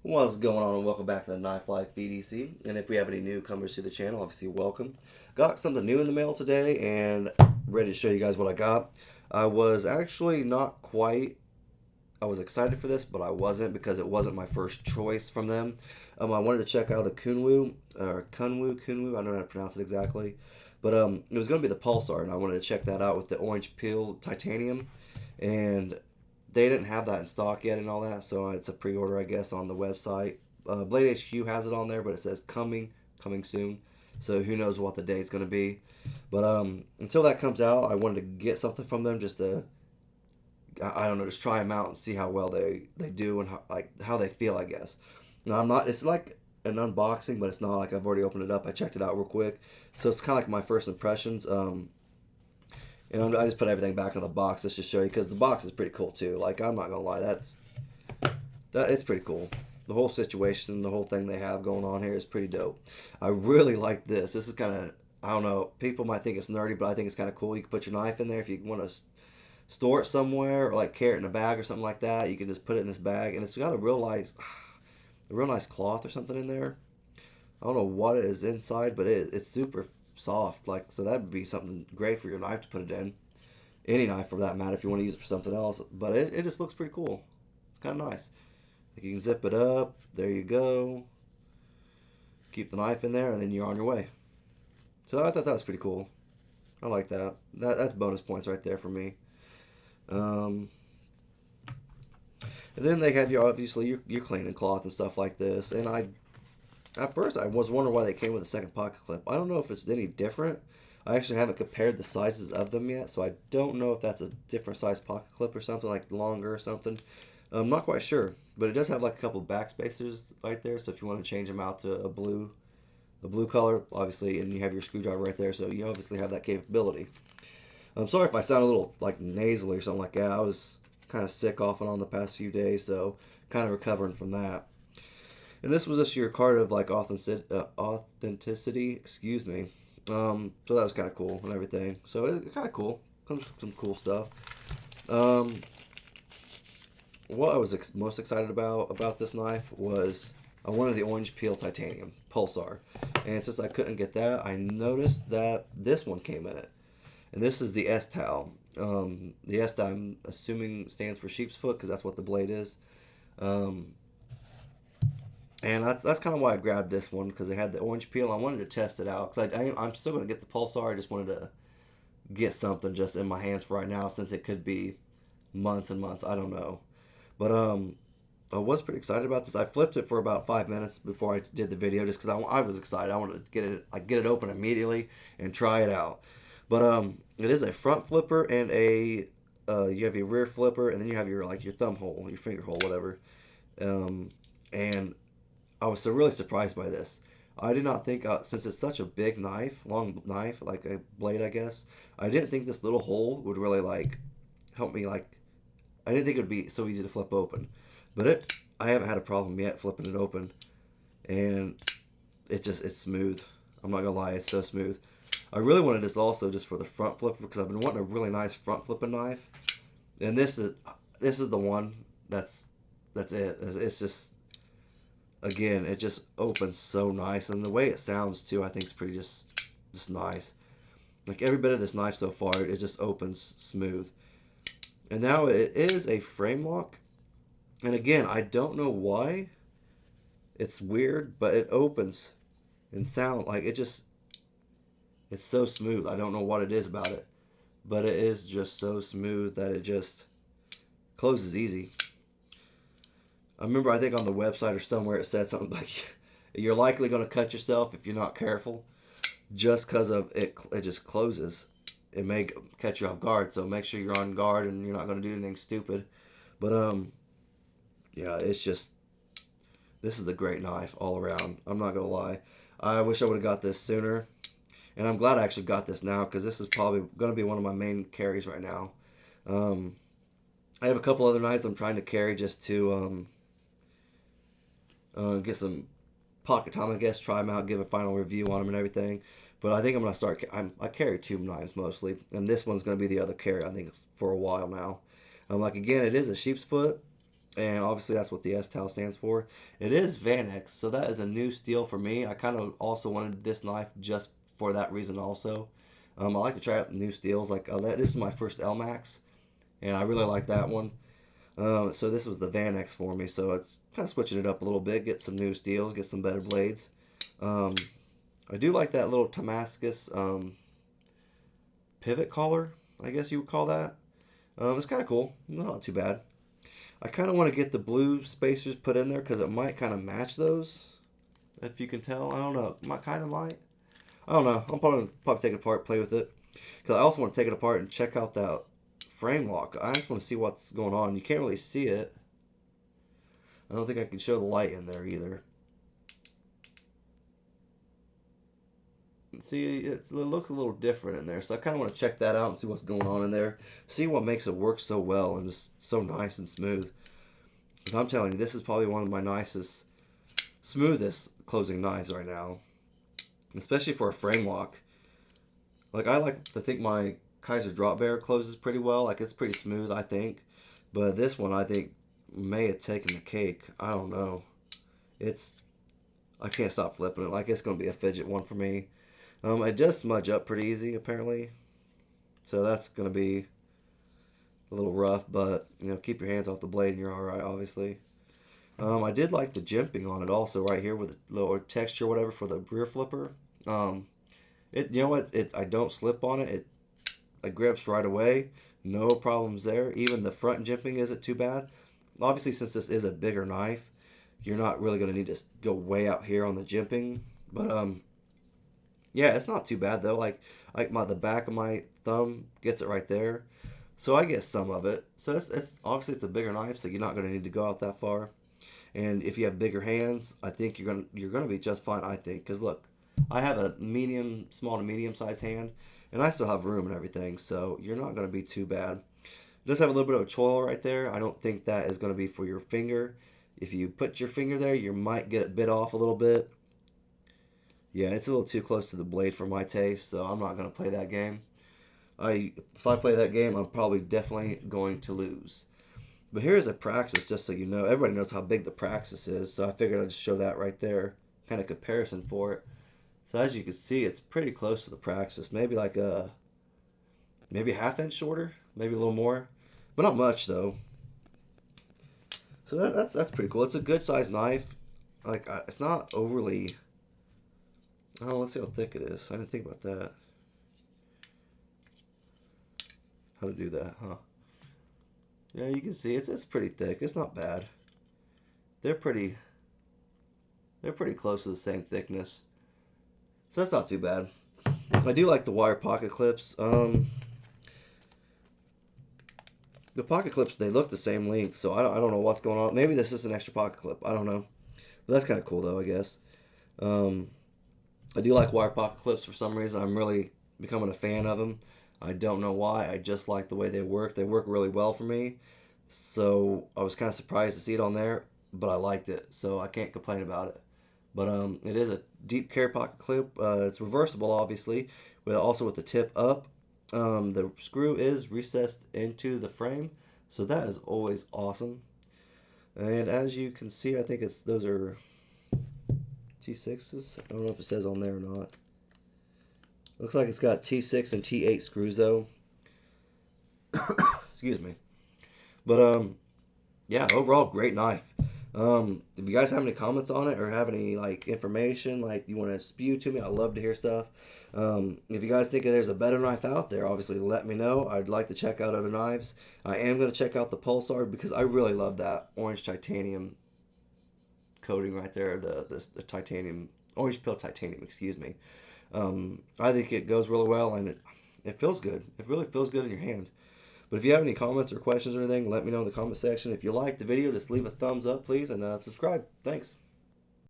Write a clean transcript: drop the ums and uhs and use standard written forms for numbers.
What's going on, and welcome back to the Knife Life EDC. And if we have any newcomers to the channel, obviously welcome. Got something new in the mail today and ready to show you guys what I got. I was actually not quite, I was excited for this, but I wasn't because it wasn't my first choice from them. I wanted to check out the Kunwu, I don't know how to pronounce it exactly. But it was going to be the Pulsar, and I wanted to check that out with the orange peel titanium. And they didn't have that in stock yet and all that, so it's a pre-order, I guess, on the website. Blade HQ has it on there, but it says coming soon. So who knows what the date's going to be. But until that comes out, I wanted to get something from them just to, I don't know, just try them out and see how well they do and how they feel, I guess. Now, I'm not, it's like an unboxing, but it's not like I've already opened it up. I checked it out real quick. So it's kind of like my first impressions. And I just put everything back in the box just to show you because the box is pretty cool too. Like, I'm not gonna lie, it's pretty cool. The whole situation, the whole thing they have going on here is pretty dope. I really like this. This is kind of, I don't know, people might think it's nerdy, but I think it's kind of cool. You can put your knife in there if you want to store it somewhere, or like carry it in a bag or something like that. You can just put it in this bag, and it's got a real nice cloth or something in there. I don't know what it is inside, but it's super soft. Like, so that would be something great for your knife to put it in. Any knife for that matter, if you want to use it for something else. But it just looks pretty cool. It's kind of nice. Like, you can zip it up. There you go. Keep the knife in there, and then you're on your way. So I thought that was pretty cool. I like that. That's bonus points right there for me. Um, and then they have your cleaning cloth and stuff like this. And at first I was wondering why they came with a second pocket clip. I don't know if it's any different. I actually haven't compared the sizes of them yet, so I don't know if that's a different size pocket clip or something, like longer or something. I'm not quite sure, but it does have like a couple back spacers right there. So if you want to change them out to a blue color, obviously, and you have your screwdriver right there, so you obviously have that capability. I'm sorry if I sound a little like nasally or something like that. I was kind of sick off and on the past few days, so kind of recovering from that. And this was just your card of like authenticity, excuse me. So that was kind of cool and everything. So it's kind of cool. Comes with some cool stuff. Um, what I was most excited about this knife was I wanted the orange peel titanium pulsar, and since I couldn't get that, I noticed that this one came in it, and this is the S Tao. The S Tao, I'm assuming, stands for sheep's foot because that's what the blade is. Um, And that's kind of why I grabbed this one because they had the orange peel. I wanted to test it out because I'm still going to get the Pulsar. I just wanted to get something just in my hands for right now since it could be months and months. I don't know. But I was pretty excited about this. I flipped it for about 5 minutes before I did the video just because I was excited. I wanted to get it open immediately and try it out. But it is a front flipper and you have your rear flipper, and then you have your thumb hole, your finger hole, whatever. And I was so really surprised by this. I did not think, since it's such a big knife, long knife, like a blade, I guess, I didn't think this little hole would really like help me. Like, I didn't think it would be so easy to flip open, but I haven't had a problem yet flipping it open, and it's smooth. I'm not gonna lie, it's so smooth. I really wanted this also just for the front flipper because I've been wanting a really nice front flipping knife, and this is the one that's it. It's just, again, it just opens so nice, and the way it sounds too, I think is pretty just nice. Like, every bit of this knife so far, it just opens smooth. And now it is a frame lock, and again, I don't know why. It's weird, but it opens and sound like it's so smooth. I don't know what it is about it, but it is just so smooth that it just closes easy. I remember, I think on the website or somewhere it said something like you're likely going to cut yourself if you're not careful, just because of it. It just closes. It may catch you off guard, so make sure you're on guard and you're not going to do anything stupid. But yeah, it's just, this is a great knife all around. I'm not gonna lie. I wish I would have got this sooner, and I'm glad I actually got this now because this is probably going to be one of my main carries right now. Um, I have a couple other knives I'm trying to carry just to get some pocket time, I guess, try them out, give a final review on them and everything. But I think I'm gonna start. I carry two knives mostly, and this one's gonna be the other carry, I think, for a while now. Like, again, it is a sheep's foot, and obviously that's what the S Tao stands for. It is Vanex, so that is a new steel for me. I kind of also wanted this knife just for that reason also. I like to try out new steels. Like this is my first LMAX, and I really like that one. So this was the Vanex for me. So it's kind of switching it up a little bit, get some new steels, get some better blades. I do like that little Damascus pivot collar, I guess you would call that. It's kind of cool. Not too bad. I kind of want to get the blue spacers put in there because it might kind of match those. If you can tell. I don't know. Kind of might. I don't know. I'll probably take it apart, play with it. Because I also want to take it apart and check out that frame lock. I just want to see what's going on. You can't really see it. I don't think I can show the light in there either. See, it looks a little different in there, so I kind of want to check that out and see what's going on in there. See what makes it work so well and just so nice and smooth. I'm telling you, this is probably one of my nicest, smoothest closing knives right now. Especially for a frame lock. Like, I like to think my Kaiser Drop Bear closes pretty well. Like, it's pretty smooth, I think. But this one, I think, may have taken the cake. I don't know. I can't stop flipping it. Like, it's going to be a fidget one for me. It does smudge up pretty easy, apparently. So that's going to be a little rough, but, keep your hands off the blade and you're alright, obviously. I did like the jimping on it also, right here with a little texture or whatever for the rear flipper. I don't slip on it. It grips right away. No problems there. Even the front jimping isn't too bad. Obviously, since this is a bigger knife, you're not really going to need to go way out here on the jimping. But, yeah, it's not too bad though. Like the back of my thumb gets it right there, so I get some of it. So it's obviously it's a bigger knife, so you're not going to need to go out that far. And if you have bigger hands, I think you're gonna be just fine. I think, because look, I have a small to medium size hand, and I still have room and everything, so you're not going to be too bad. It does have a little bit of a choil right there. I don't think that is going to be for your finger. If you put your finger there, you might get it bit off a little bit. Yeah, it's a little too close to the blade for my taste, so I'm not going to play that game. If I play that game, I'm probably definitely going to lose. But here's a Praxis, just so you know. Everybody knows how big the Praxis is, so I figured I'd just show that right there. Kind of comparison for it. So as you can see, it's pretty close to the Praxis. Maybe like maybe a ½ inch shorter, maybe a little more. But not much, though. So that's pretty cool. It's a good sized knife. Like, it's not overly... Oh, let's see how thick it is. I didn't think about that. How to do that, huh? Yeah, you can see it's pretty thick. It's not bad. They're pretty close to the same thickness. So that's not too bad. I do like the wire pocket clips. The pocket clips, they look the same length, so I don't know what's going on. Maybe this is an extra pocket clip. I don't know. But that's kind of cool, though, I guess. I do like wire pocket clips for some reason. I'm really becoming a fan of them. I don't know why. I just like the way they work. They work really well for me. So I was kind of surprised to see it on there, but I liked it. So I can't complain about it. But it is a deep carry pocket clip. It's reversible, obviously, but also with the tip up. The screw is recessed into the frame. So that is always awesome. And as you can see, I think those are T6s. I don't know if it says on there or not. Looks like it's got T6 and T8 screws though. Excuse me. But yeah, overall great knife. If you guys have any comments on it or have any like information like you want to spew to me, I love to hear stuff. If you guys think there's a better knife out there, obviously let me know. I'd like to check out other knives. I am going to check out the Pulsar because I really love that orange titanium coating right there, the titanium, orange peel titanium, excuse me. I think it goes really well and it feels good. It really feels good in your hand. But if you have any comments or questions or anything, let me know in the comment section. If you liked the video, just leave a thumbs up, please, and subscribe. Thanks.